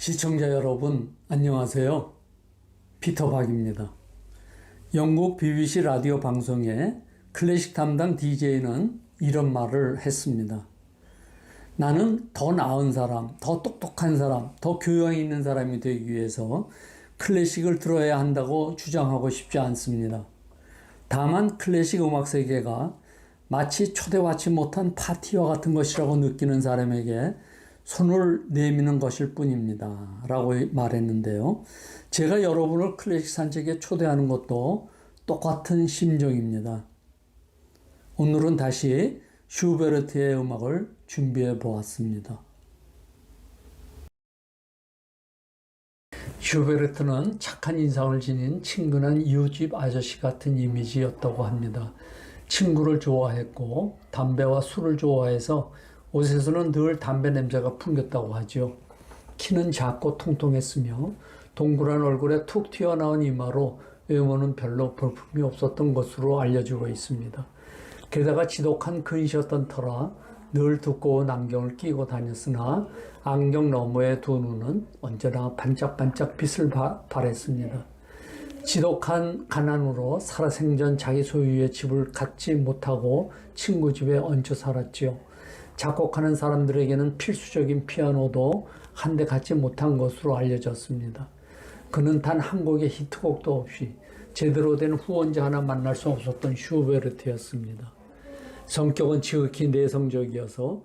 시청자 여러분, 안녕하세요. 피터 박입니다. 영국 BBC 라디오 방송에 클래식 담당 DJ는 이런 말을 했습니다. 나는 더 나은 사람, 더 똑똑한 사람, 더 교養있는 사람이 되기 위해서 클래식을 들어야 한다고 주장하고 싶지 않습니다. 다만 클래식 음악 세계가 마치 초대받지 못한 파티와 같은 것이라고 느끼는 사람에게 손을 내미는 것일 뿐입니다. 라고 말했는데요. 제가 여러분을 클래식 산책에 초대하는 것도 똑같은 심정입니다. 오늘은 다시 슈베르트의 음악을 준비해 보았습니다. 슈베르트는 착한 인상을 지닌 친근한 이웃집 아저씨 같은 이미지였다고 합니다. 친구를 좋아했고 담배와 술을 좋아해서 옷에서는 늘 담배 냄새가 풍겼다고 하죠. 키는 작고 통통했으며 동그란 얼굴에 툭 튀어나온 이마로 외모는 별로 볼품이 없었던 것으로 알려지고 있습니다. 게다가 지독한 근시였던 터라 늘 두꺼운 안경을 끼고 다녔으나 안경 너머의 두 눈은 언제나 반짝반짝 빛을 발했습니다. 지독한 가난으로 살아생전 자기 소유의 집을 갖지 못하고 친구 집에 얹혀 살았지요. 작곡하는 사람들에게는 필수적인 피아노도 한 대 갖지 못한 것으로 알려졌습니다. 그는 단 한 곡의 히트곡도 없이 제대로 된 후원자 하나 만날 수 없었던 슈베르트였습니다. 성격은 지극히 내성적이어서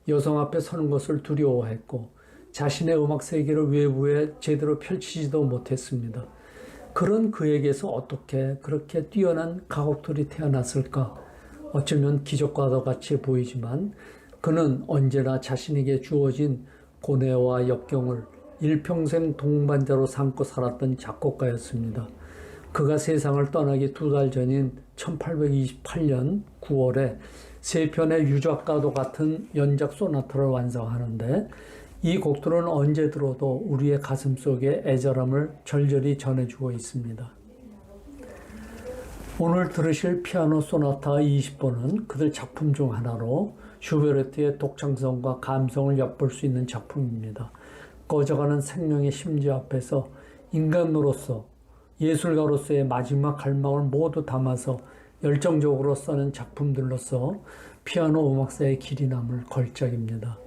여성 앞에 서는 것을 두려워했고 자신의 음악 세계를 외부에 제대로 펼치지도 못했습니다. 그런 그에게서 어떻게 그렇게 뛰어난 가곡들이 태어났을까? 어쩌면 기적과도 같이 보이지만 그는 언제나 자신에게 주어진 고뇌와 역경을 일평생 동반자로 삼고 살았던 작곡가였습니다. 그가 세상을 떠나기 2달 전인 1828년 9월에 세 편의 유작과도 같은 연작 소나타를 완성하는데 이 곡들은 언제 들어도 우리의 가슴 속에 애절함을 절절히 전해주고 있습니다. 오늘 들으실 피아노 소나타 20번은 그들 작품 중 하나로 슈베르트의 독창성과 감성을 엿볼 수 있는 작품입니다. 꺼져가는 생명의 심지 앞에서 인간으로서 예술가로서의 마지막 갈망을 모두 담아서 열정적으로 써낸 작품들로서 피아노 음악사의 길이 남을 걸작입니다.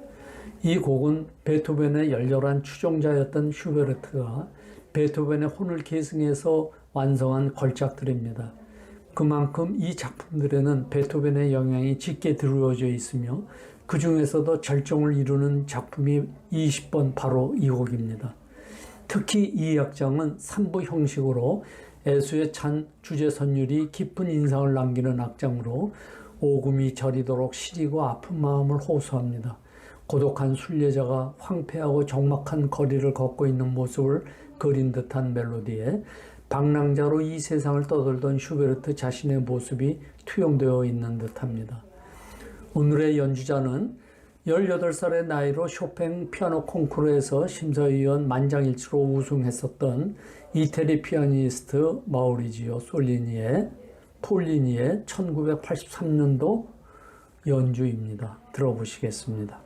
이 곡은 베토벤의 열렬한 추종자였던 슈베르트가 베토벤의 혼을 계승해서 완성한 걸작들입니다. 그만큼 이 작품들에는 베토벤의 영향이 짙게 드리워져 있으며 그 중에서도 절정을 이루는 작품이 20번 바로 이 곡입니다. 특히 이 악장은 3부 형식으로 애수에 찬 주제 선율이 깊은 인상을 남기는 악장으로 오금이 저리도록 시리고 아픈 마음을 호소합니다. 고독한 순례자가 황폐하고 적막한 거리를 걷고 있는 모습을 그린 듯한 멜로디에 방랑자로 이 세상을 떠돌던 슈베르트 자신의 모습이 투영되어 있는 듯합니다. 오늘의 연주자는 18살의 나이로 쇼팽 피아노 콩쿠르에서 심사위원 만장일치로 우승했었던 이태리 피아니스트 마우리지오 폴리니의 1983년도 연주입니다. 들어보시겠습니다.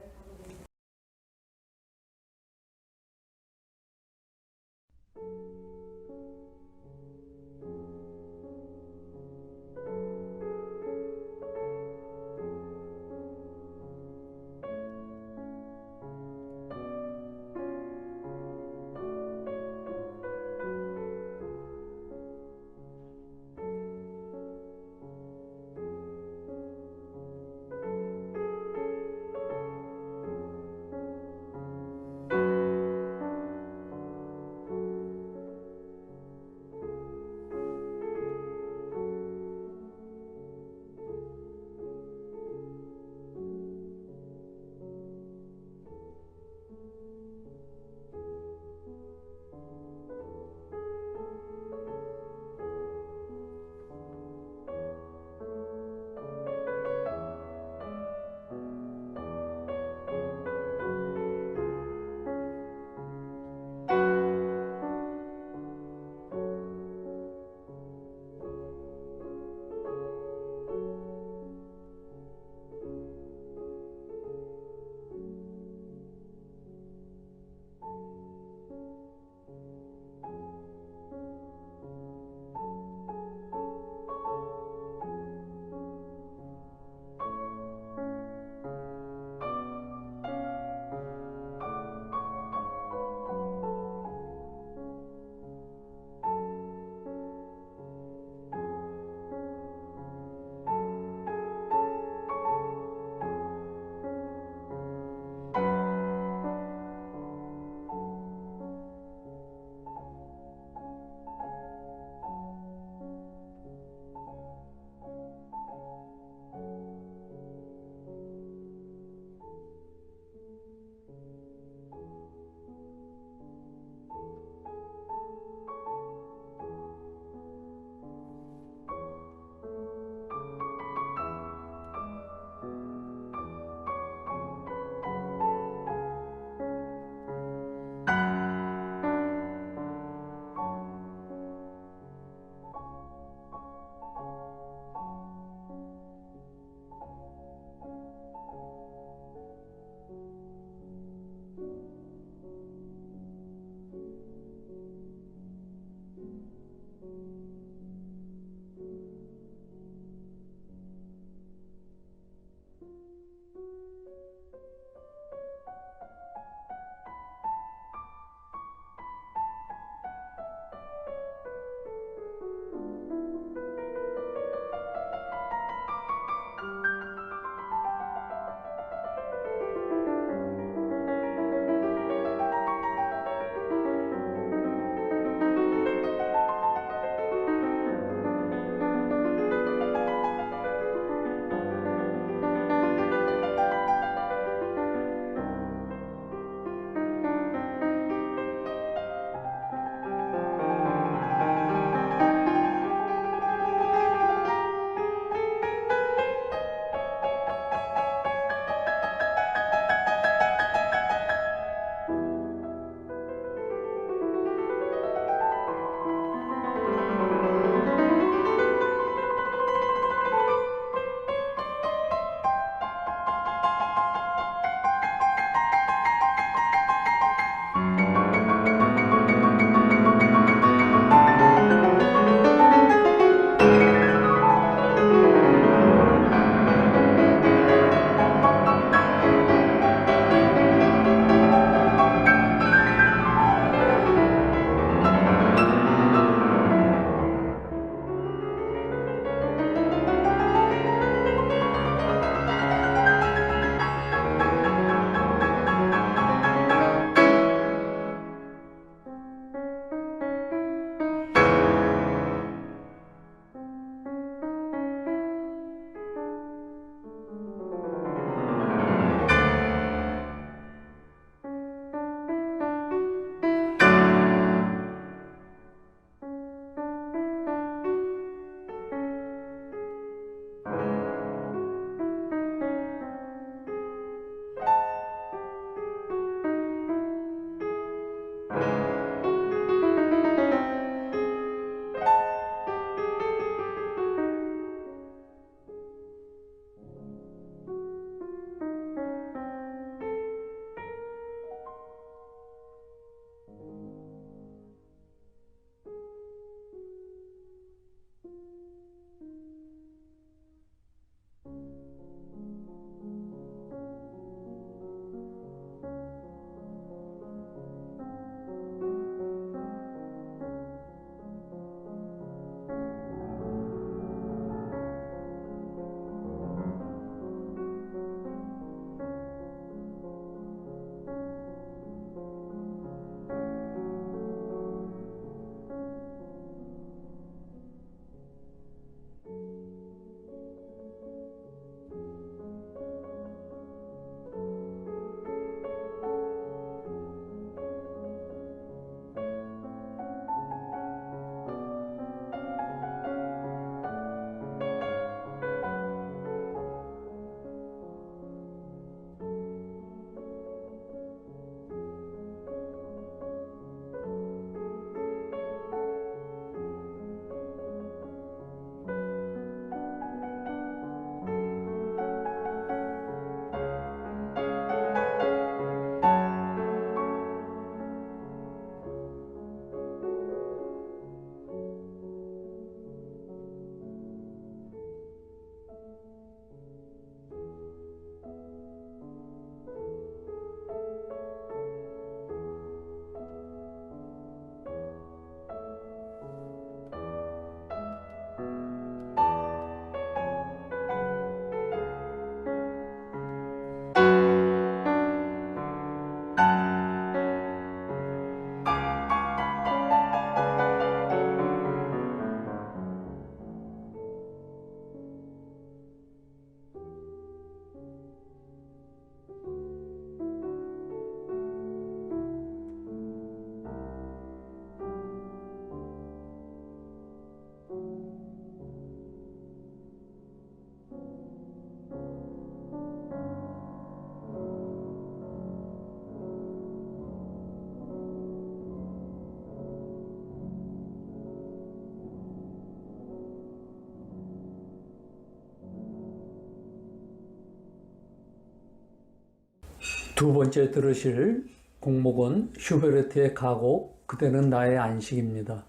두 번째 들으실 곡목은 슈베르트의 가곡 그대는 나의 안식입니다.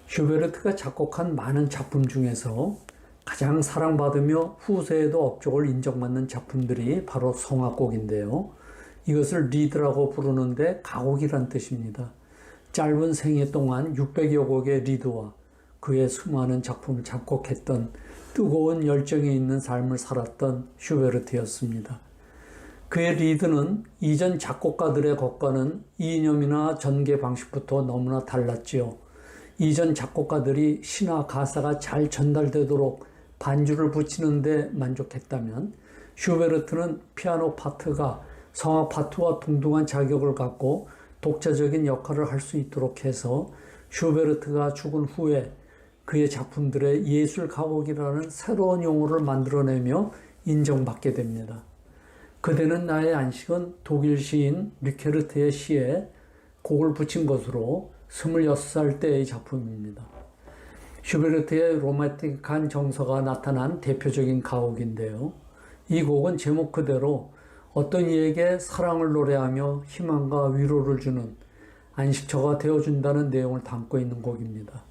슈베르트가 작곡한 많은 작품 중에서 가장 사랑받으며 후세에도 업적을 인정받는 작품들이 바로 성악곡인데요. 이것을 리드라고 부르는데 가곡이란 뜻입니다. 짧은 생애 동안 600여 곡의 리드와 그의 수많은 작품을 작곡했던 뜨거운 열정이 있는 삶을 살았던 슈베르트였습니다. 그의 리드는 이전 작곡가들의 것과는 이념이나 전개 방식부터 너무나 달랐지요. 이전 작곡가들이 시나 가사가 잘 전달되도록 반주를 붙이는 데 만족했다면 슈베르트는 피아노 파트가 성악 파트와 동등한 자격을 갖고 독자적인 역할을 할 수 있도록 해서 슈베르트가 죽은 후에 그의 작품들의 예술 가곡이라는 새로운 용어를 만들어내며 인정받게 됩니다. 그대는 나의 안식은 독일 시인 리케르트의 시에 곡을 붙인 것으로 26살 때의 작품입니다. 슈베르트의 로맨틱한 정서가 나타난 대표적인 가곡인데요. 이 곡은 제목 그대로 어떤 이에게 사랑을 노래하며 희망과 위로를 주는 안식처가 되어준다는 내용을 담고 있는 곡입니다.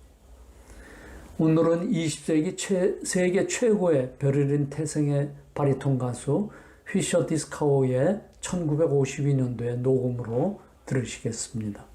오늘은 20세기 세계 최고의 베를린 태생의 바리톤 가수 휘셔 디스카우의 1952년도의 녹음으로 들으시겠습니다.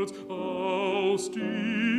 Schmerz aus dir